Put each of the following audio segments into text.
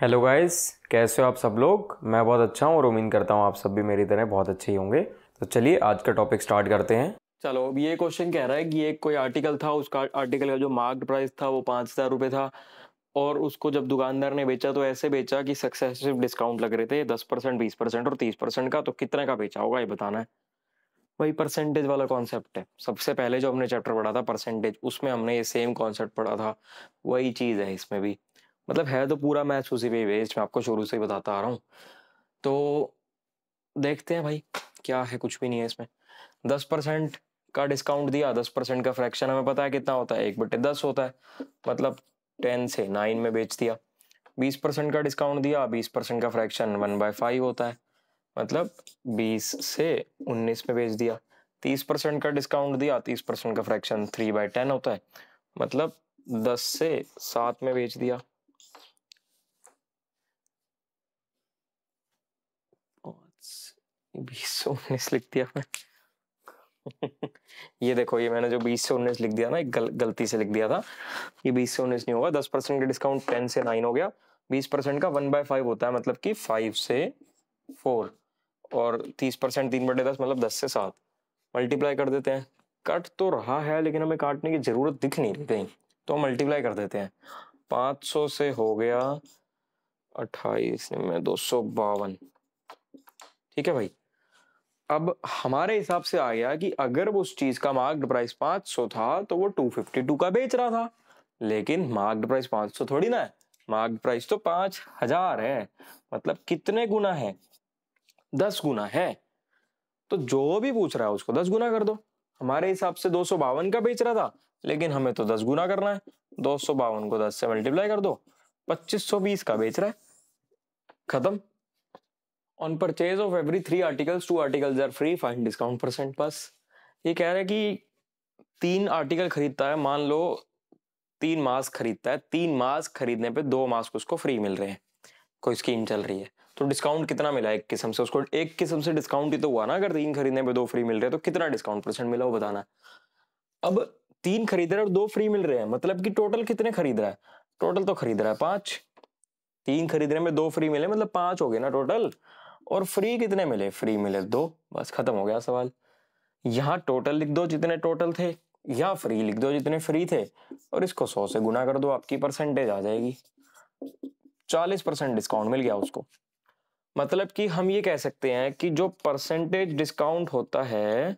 Hello guys, कैसे हो आप सब लोग। मैं बहुत अच्छा हूँ और उम्मीद करता हूँ आप सब भी मेरी तरह बहुत अच्छे ही होंगे। तो चलिए आज का टॉपिक स्टार्ट करते हैं। चलो अब ये क्वेश्चन कह रहा है कि एक कोई आर्टिकल था, उसका आर्टिकल का जो मार्क्ड प्राइस था वो 5,000 रुपये था और उसको जब दुकानदार ने बेचा तो ऐसे बेचा कि सक्सेसिव डिस्काउंट लग रहे थे 10%, 20% और 30% का। तो कितने का बेचा होगा ये बताना है। वही परसेंटेज वाला कॉन्सेप्ट है। सबसे पहले जो हमने चैप्टर पढ़ा था परसेंटेज, उसमें हमने ये सेम कॉन्सेप्ट पढ़ा था। वही चीज़ है इसमें भी। मतलब है तो पूरा मैथ्स उसी पे ही बेस्ड, मैं आपको शुरू से ही बताता आ रहा हूँ। तो देखते हैं भाई क्या है। कुछ भी नहीं है इसमें। 10% का डिस्काउंट दिया, 10% का फ्रैक्शन हमें पता है कितना होता है, 1/10 होता है। मतलब 10 से 9 में बेच दिया। 20% का डिस्काउंट दिया, 20% का फ्रैक्शन 1/5 होता है। मतलब 20 से 19 में बेच दिया। 30% का डिस्काउंट दिया, 30% का फ्रैक्शन 3/10 होता है। मतलब 10 से 7 में बेच दिया। 20 से 19 लिख दिया मैं। ये देखो, ये मैंने जो 20 से 19 लिख दिया ना, एक गलती से लिख दिया था। ये 20 से 19 नहीं होगा। 10% का डिस्काउंट 10 से 9 हो गया। 20% का 1/5 होता है, मतलब कि 5 से 4। और 30% 3/10 मतलब 10 से 7। मल्टीप्लाई कर देते हैं। कट तो रहा है लेकिन हमें काटने की जरूरत दिख नहीं रही कहीं, तो हम मल्टीप्लाई कर देते हैं। 500 से हो गया 28 में 252। ठीक है भाई। अब हमारे हिसाब से आ गया कि अगर वो उस चीज का मार्क्ड प्राइस 500 था तो वो 252 का बेच रहा था। लेकिन मार्क्ड प्राइस 500 थोड़ी ना है, मार्क्ड प्राइस तो 5,000 है। मतलब कितने गुना है? 10 गुना है। तो जो भी पूछ रहा है उसको 10 गुना कर दो। हमारे हिसाब से 252 का बेच रहा था, लेकिन हमें तो 10 गुना करना है। 252 को 10 से मल्टीप्लाई कर दो, 2520 का बेच रहा है। खत्म। On purchase of every 3 articles 2 articles are free, find discount percent. बस ये कह रहा है कि 3 आर्टिकल खरीदता है, मान लो 3 मास्क खरीदता है। 3 मास्क खरीदने पे 2 मास्क उसको फ्री मिल रहे हैं। कोई स्कीम चल रही है तो डिस्काउंट कितना मिला? एक किस्म से उसको, एक किस्म से डिस्काउंट ही तो हुआ ना। अगर 3 खरीदने पे 2 फ्री मिल रहे हैं तो कितना डिस्काउंट परसेंट मिला वो बताना। अब 3 खरीद रहा है और 2 फ्री मिल रहे हैं, मतलब कि टोटल कितने खरीद रहा है? टोटल तो खरीद रहा है 5। 3 खरीदने में 2 फ्री मिले, मतलब 5 हो गए ना टोटल। और फ्री कितने मिले? फ्री मिले 2। बस खत्म हो गया सवाल। यहाँ टोटल लिख दो जितने टोटल थे, या फ्री लिख दो जितने फ्री थे, और इसको 100 से गुना कर दो, आपकी परसेंटेज आ जाएगी। 40% डिस्काउंट मिल गया उसको। मतलब कि हम ये कह सकते हैं कि जो परसेंटेज डिस्काउंट होता है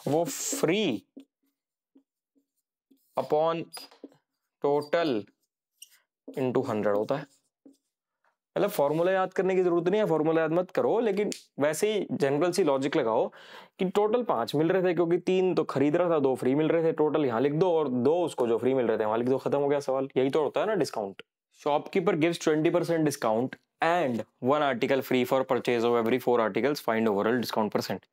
वो फ्री अपॉन टोटल इंटू 100 होता है। मतलब फॉर्मूला याद करने की जरूरत नहीं है, फॉर्मूला याद मत करो, लेकिन वैसे ही जनरल सी लॉजिक लगाओ कि टोटल 5 मिल रहे थे, क्योंकि 3 तो खरीद रहा था, 2 फ्री मिल रहे थे। टोटल यहाँ लिख दो और 2 उसको जो फ्री मिल रहे थे वहां लिख दो। खत्म हो गया सवाल। यही तो होता है ना discount. Shopkeeper gives 20% discount and 1 article free for purchase of every 4 articles, find overall discount percent.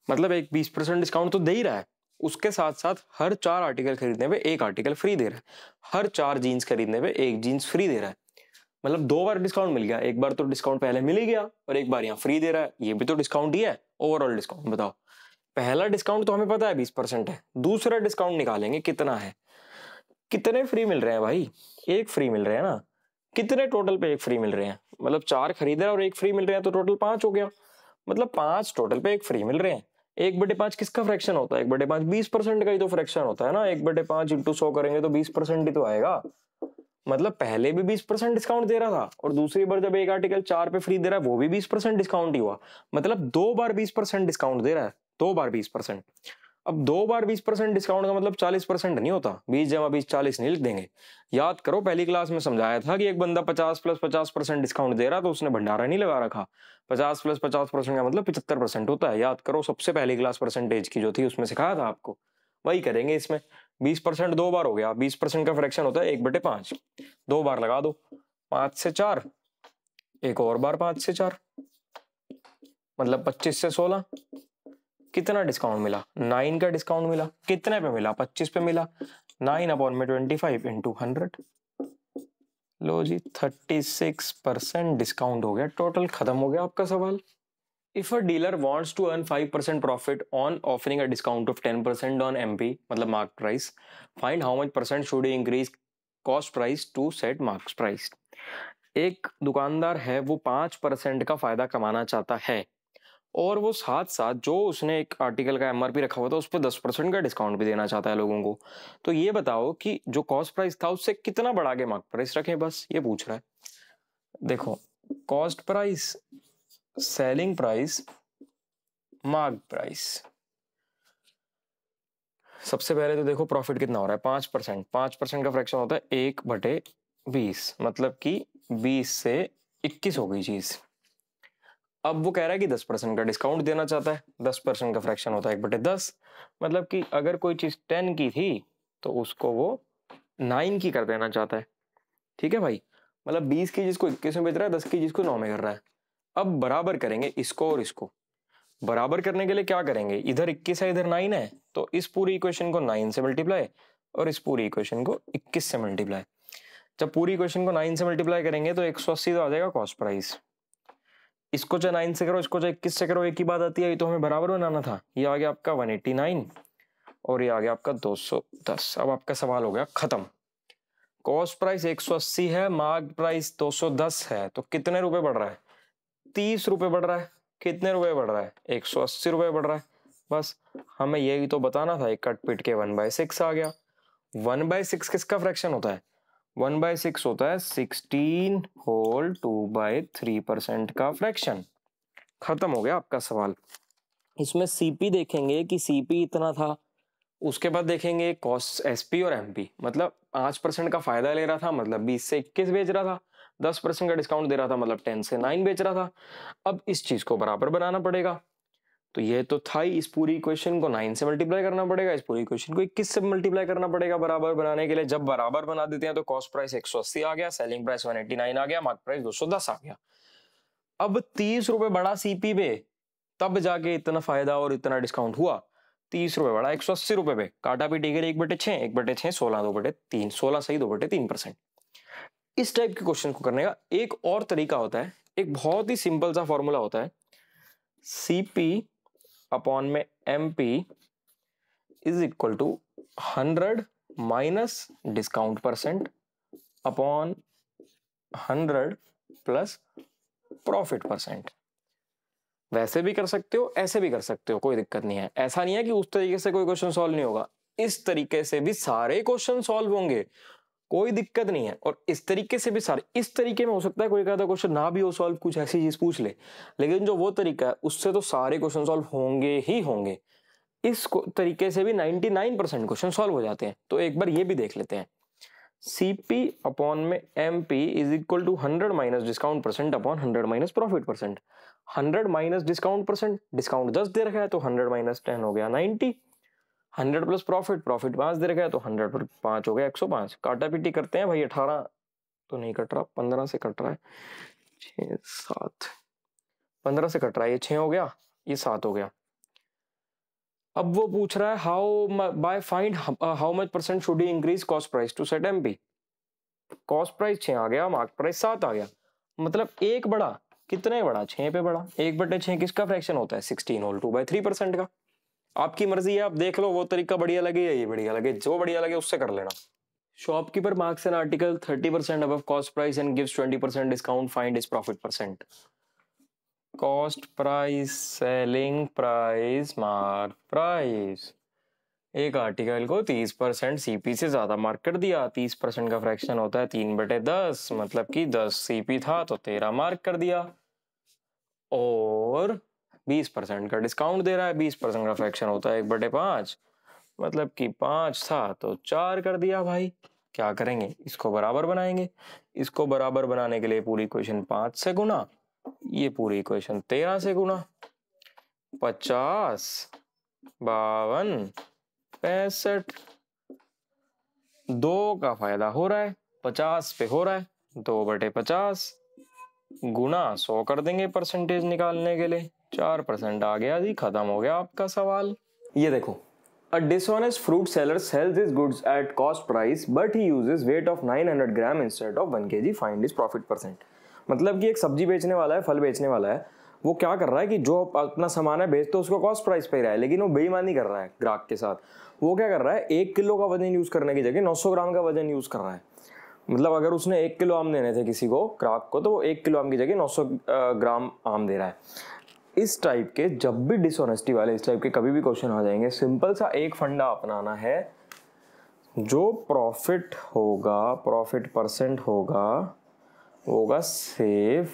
मतलब एक 20% डिस्काउंट तो दे ही रहा है, उसके साथ साथ हर 4 आर्टिकल खरीदने पे 1 आर्टिकल फ्री दे रहा है। हर 4 जीन्स खरीदने पे 1 जीन्स फ्री दे रहा है। मतलब 2 बार डिस्काउंट मिल गया। एक बार तो डिस्काउंट पहले मिल ही गया और एक बार यहाँ फ्री दे रहा है। ये भी तो डिस्काउंट ही है। ओवरऑल डिस्काउंट बताओ। पहला डिस्काउंट तो हमें पता है 20% है। दूसरा डिस्काउंट निकालेंगे कितना है। कितने फ्री मिल रहे हैं भाई? 1 फ्री मिल रहे हैं ना। कितने टोटल पे 1 फ्री मिल रहे हैं? मतलब 4 खरीद रहे हैं और 1 फ्री मिल रहे हैं, तो टोटल 5 हो गया। मतलब 5 टोटल पे 1 फ्री मिल रहे हैं। 1/5 किसका फ्रैक्शन होता है? 1/5 20% का ही तो फ्रैक्शन होता है ना। 1/5 इंटू 100 करेंगे तो 20% ही तो आएगा। मतलब पहले भी 20% डिस्काउंट दे रहा था और दूसरी बार जब एक आर्टिकल 4 पे फ्री दे रहा है वो भी 20% डिस्काउंट ही हुआ। मतलब 2 बार 20% डिस्काउंट दे रहा है। 2 बार 20%। अब 2 बार 20% डिस्काउंट का मतलब 40% नहीं होता। 20 जमा 20 40 नहीं लिख देंगे। याद करो पहली क्लास में समझाया था कि एक बंदा 50 प्लस 50% डिस्काउंट दे रहा तो उसने भंडारा नहीं लगा रखा। 50 प्लस 50% का मतलब 75% होता है। याद करो सबसे पहली क्लास परसेंटेज की जो थी उसमें सिखाया था आपको। वही करेंगे इसमें। 20% 2 बार हो गया। 20% का फ्रैक्शन होता है 1/5। 2 बार लगा दो। 5 से 4, एक और बार 5 से 4, मतलब 25 से 16। कितना डिस्काउंट मिला? 9 का डिस्काउंट मिला। कितने पे मिला? 25 पे मिला। 9/25 इंटू 100। लो जी, 36% डिस्काउंट हो गया। टोटल खत्म हो गया आपका सवाल। If a dealer wants to earn 5% profit on offering a discount of 10% on MP, मतलब mark price, find how much percent should he increase cost price to set marks price. एक दुकानदार है वो 5% का फायदा कमाना चाहता है और वो साथ साथ जो उसने एक आर्टिकल का एमआरपी रखा हुआ था उस पर 10% का डिस्काउंट भी देना चाहता है लोगों को। तो ये बताओ कि जो कॉस्ट प्राइस था उससे कितना बढ़ा के मार्क प्राइस रखें, बस ये पूछ रहा है। देखो, cost price, selling price, mark price. सबसे पहले तो देखो प्रॉफिट कितना हो रहा है, 5%। 5% का फ्रैक्शन होता है 1/20, मतलब कि 20 से 21 हो गई चीज। अब वो कह रहा है कि 10% का डिस्काउंट देना चाहता है। 10% का फ्रैक्शन होता है 1/10, मतलब कि अगर कोई चीज 10 की थी तो उसको वो 9 की कर देना चाहता है। ठीक है भाई, मतलब 20 की चीज को 21 में बेच रहा है, 10 की चीज को 9 में कर रहा है। अब बराबर करेंगे इसको और इसको। बराबर करने के लिए क्या करेंगे, इधर 21 है इधर 9 है, तो इस पूरी इक्वेशन को 9 से मल्टीप्लाई और इस पूरी इक्वेशन को 21 से मल्टीप्लाई। जब पूरी इक्वेशन को 9 से मल्टीप्लाई करेंगे तो 180 तो आ जाएगा कॉस्ट प्राइस। इसको चाहे 9 से करो, इसको चाहे 21 से करो, एक ही बात आती है, ये तो हमें बराबर बनाना था। ये आ गया आपका 189 और ये आ गया आपका 210। अब आपका सवाल हो गया खत्म। कॉस्ट प्राइस 180 है, मार्क प्राइस 210 है, तो कितने रुपए बढ़ रहा है, 30 रुपए बढ़ रहा है। कितने रुपए बढ़ रहा है, 180 रुपए बढ़ रहा है। बस हमें यही तो बताना था, एक कट पिट के 1/6 आ गया। 1/6 किसका फ्रैक्शन होता है, 1/6 होता है 16 होल 2/3% का फ्रैक्शन। खत्म हो गया आपका सवाल। इसमें सीपी देखेंगे कि सीपी इतना था, उसके बाद देखेंगे कॉस्ट एसपी और एमपी, मतलब 5% का फायदा ले रहा था मतलब 20 से 21 बेच रहा था, 10% का डिस्काउंट दे रहा था मतलब 10 से 9 बेच रहा था। अब इस चीज को बराबर बनाना पड़ेगा, तो ये तो था ही, इस पूरी इक्वेशन को 9 से मल्टीप्लाई करना पड़ेगा, इस पूरी इक्वेशन को 21 से मल्टीप्लाई करना पड़ेगा बराबर बनाने के लिए। जब बराबर बना देते हैं तो कॉस्ट प्राइस 180 आ गया, सेलिंग प्राइस 189 आ गया, मार्क प्राइस 210 आ गया। अब 30 रुपए बढ़ा सीपी पे, तब जाके इतना फायदा और इतना डिस्काउंट हुआ। 30 रुपए बढ़ा 180 रुपए पे, काटा पीटी करे 1/6, 1/6 16, 2/3, 16 सही 2/3%। इस टाइप के क्वेश्चन को करने का एक और तरीका होता है, एक बहुत ही सिंपल सा फॉर्मूला होता है, सीपी अपॉन में MP is equal to 100 minus discount percent upon 100 plus profit percent. वैसे भी कर सकते हो, ऐसे भी कर सकते हो, कोई दिक्कत नहीं है। ऐसा नहीं है कि उस तरीके से कोई क्वेश्चन सॉल्व नहीं होगा, इस तरीके से भी सारे क्वेश्चन सॉल्व होंगे, कोई दिक्कत नहीं है। और इस तरीके से भी सारे, इस तरीके में हो सकता है कोई कहता क्वेश्चन ना भी हो सॉल्व, कुछ ऐसी चीज पूछ ले, लेकिन जो वो तरीका है उससे तो सारे क्वेश्चन सॉल्व होंगे ही होंगे। इस तरीके से भी 99% क्वेश्चन सॉल्व हो जाते हैं। तो एक बार ये भी देख लेते हैं, सीपी अपॉन में MP is equal to 100 minus discount percent upon 100 minus profit percent. 100 minus discount percent, discount 10 दे रखा है तो 100 माइनस 10 हो गया 90। 100 प्लस प्रॉफिट, प्रॉफिट 5 दे रखा है तो 100 पर 5 हो गया 105। काटा पीटी करते हैं भाई, 18 तो नहीं कट रहा, 15 से कट रहा है, 6 7, 15 से कट रहा है, ये 6 हो गया, ये 7 हो गया। अब वो पूछ रहा है how by find how much percent should he increase cost price to set MP. Cost price 6 आ गया, मार्क प्राइस 7 आ गया, मतलब एक बढ़ा, कितने बढ़ा, 6 पे बढ़ा। 1/6 किसका फ्रैक्शन होता है, 16 होल 2/3% का। आपकी मर्जी है, आप देख लो वो तरीका बढ़िया लगे या ये बढ़िया लगे, जो बढ़िया लगे उससे कर लेना। Shopkeeper marks an article 30% above cost price and gives 20% discount, find his profit percent. Cost price, selling price, mark price. एक आर्टिकल को 30% सीपी से ज्यादा मार्क कर दिया, 30% का फ्रैक्शन होता है 3/10, मतलब कि 10 सीपी था तो 13 मार्क कर दिया, और 20% का डिस्काउंट दे रहा है, 20% का फ्रैक्शन होता है 1/5, मतलब कि 5 था तो 4 कर दिया। भाई क्या करेंगे, इसको बराबर बनाएंगे। इसको बराबर बनाने के लिए पूरी इक्वेशन 5 से गुना, ये पूरी इक्वेशन 13 से गुना, 50, 52, 65, 2 का फायदा हो रहा है, 50 पे हो रहा है, 2/50 गुना 100 कर देंगे परसेंटेज निकालने के लिए, 4% आ गया जी, खत्म हो गया आपका सवाल। ये देखो, A dishonest fruit seller sells his goods at cost price but he uses weight of 900 gram instead of 1 kg, find his profit percent। मतलब कि एक सब्जी बेचने वाला है, फल बेचने वाला है, वो क्या कर रहा है कि जो अपना सामान है बेच तो उसको कॉस्ट प्राइस पे ही रहा है, लेकिन वो बेईमानी कर रहा है ग्राहक के साथ। वो क्या कर रहा है, 1 किलो का वजन यूज करने की जगह 900 ग्राम का वजन यूज कर रहा है। मतलब अगर उसने 1 किलो आम देने थे किसी को, ग्राहक को, तो वो 1 किलो आम की जगह 900 ग्राम आम दे रहा है। इस टाइप के जब भी डिसऑनेस्टी वाले इस टाइप के कभी भी क्वेश्चन आ जाएंगे, सिंपल सा एक फंडा अपनाना है, जो प्रॉफिट होगा, प्रॉफिट परसेंट होगा save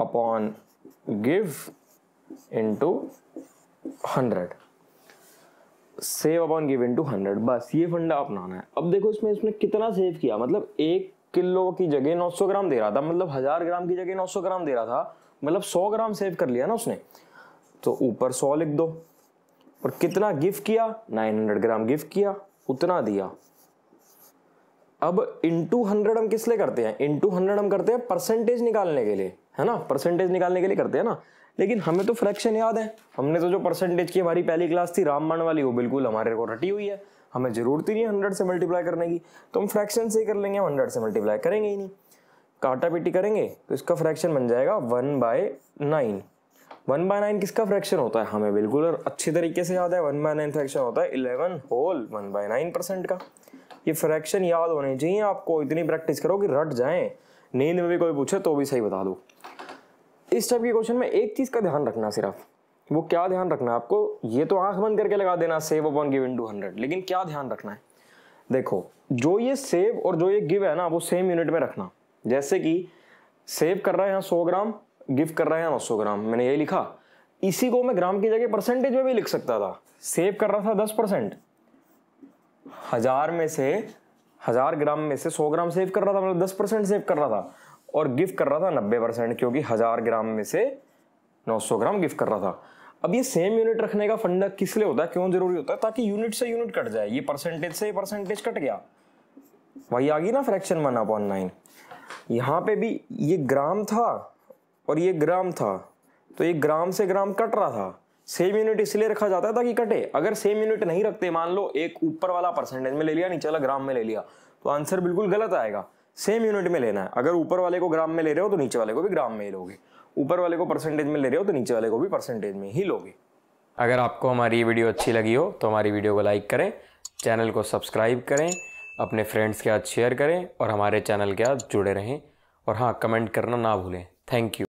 upon give into 100, save upon give into 100, बस ये फंडा अपनाना है। अब देखो इसमें उसने कितना सेव किया, मतलब 1 किलो की जगह 900 ग्राम दे रहा था, मतलब 1000 ग्राम की जगह 900 ग्राम दे रहा था, मतलब 100 ग्राम सेव कर लिया ना उसने। तो ऊपर 100 लिख दो, और कितना गिव किया, 900 ग्राम गिव किया, उतना दिया। अब इंटू 100 हम किस लिए करते हैं, इंटू 100 हम करते हैं परसेंटेज निकालने के लिए, है ना, परसेंटेज निकालने के लिए करते हैं ना। लेकिन हमें तो फ्रैक्शन याद है, हमने तो जो परसेंटेज की हमारी पहली क्लास थी रामबाण वाली, वो बिल्कुल हमारे को रटी हुई है, हमें जरूरत ही नहीं है 100 से मल्टीप्लाई करने की, तो हम फ्रैक्शन से ही कर लेंगे, 100 से मल्टीप्लाई करेंगे ही नहीं। काटा पीटी करेंगे तो इसका फ्रैक्शन बन जाएगा 1/9। 1/9 किसका फ्रैक्शन होता है, हमें बिल्कुल अच्छी तरीके से याद है, 1/9 फ्रैक्शन होता है 11 होल 1/9% का। ये फ्रैक्शन याद होने चाहिए आपको, इतनी प्रैक्टिस करो कि रट जाएं, नींद में भी कोई पूछे तो भी सही बता दो। इस टाइप के क्वेश्चन में एक चीज का ध्यान रखना, सिर्फ वो क्या ध्यान रखना है आपको, ये तो आंख बंद करके लगा देना सेव अपॉन गिव इनटू 100, लेकिन क्या ध्यान रखना है, देखो जो ये सेव और जो ये गिव है ना, वो सेम यूनिट में रखना। जैसे कि सेव कर रहा है यहाँ 100 ग्राम, गिव कर रहा है यहाँ 900 ग्राम, मैंने ये लिखा, इसी को मैं ग्राम की जगह परसेंटेज में भी लिख सकता था। सेव कर रहा था 10%, 1000 में से 1000 ग्राम में से 100 ग्राम सेव कर रहा था, मतलब 10% सेव कर रहा था, और गिव कर रहा था 90%, क्योंकि 1000 ग्राम में से 900 ग्राम गिव कर रहा था। अब ये सेम यूनिट रखने का फंडा किस लिए होता है, क्यों जरूरी होता है, ताकि यूनिट से यूनिट कट जाए। ये परसेंटेज से परसेंटेज कट गया, वही आ गई ना फ्रैक्शन 1/9। यहाँ पे भी ये ग्राम था और ये ग्राम था, तो ये ग्राम से ग्राम कट रहा था। सेम यूनिट इसलिए रखा जाता है ताकि कटे। अगर सेम यूनिट नहीं रखते, मान लो एक ऊपर वाला परसेंटेज में ले लिया, नीचे वाला ग्राम में ले लिया, तो आंसर बिल्कुल गलत आएगा। सेम यूनिट में लेना है, अगर ऊपर वाले को ग्राम में ले रहे हो तो नीचे वाले को भी ग्राम में ही लोगे, ऊपर वाले को परसेंटेज में ले रहे हो तो नीचे वाले को भी परसेंटेज में ही लोगे। अगर आपको हमारी ये वीडियो अच्छी लगी हो तो हमारी वीडियो को लाइक करें, चैनल को सब्सक्राइब करें, अपने फ्रेंड्स के साथ शेयर करें और हमारे चैनल के साथ जुड़े रहें। और हाँ, कमेंट करना ना भूलें। Thank you.